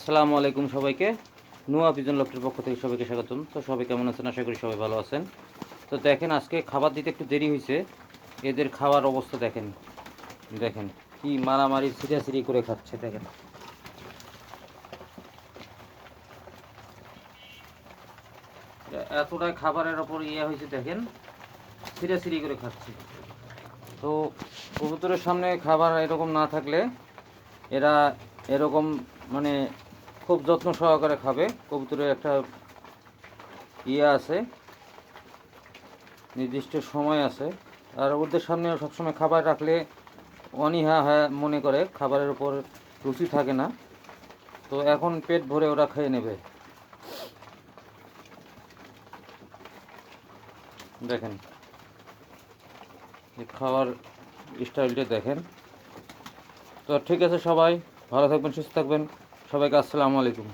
আসসালামু আলাইকুম সবাইকে। নুয়া পিজন লফটের পক্ষ থেকে সবাইকে স্বাগতম। তো সবাই কেমন আছেন? আশা করি সবাই ভালো আছেন। তো দেখেন, আজকে খাবার দিতে একটু দেরি হয়েছে। এদের খাওয়ার অবস্থা দেখেন, দেখেন কি মারামারি ছিটাছিড়ি করে খাচ্ছে। দেখেন এতটাই খাবারের ওপর হয়েছে, দেখেন ছিটাছিড়ি করে খাচ্ছে। তো কবুতরের সামনে খাবার এরকম না থাকলে এরা এরকম মানে খুব যত্ন সহকারে খাবে। কবুতরের একটা আছে, নির্দিষ্ট সময় আছে। আর ওদের সামনে সবসময় খাবার রাখলে অনীহা মনে করে, খাবারের উপর রুচি থাকে না। তো এখন পেট ভরে ওরা খেয়ে নেবে। দেখেন খাওয়ার স্টাইলটা দেখেন। তো ঠিক আছে, সবাই ভালো থাকবেন, সুস্থ থাকবেন। সবাইকে আসসালামু আলাইকুম।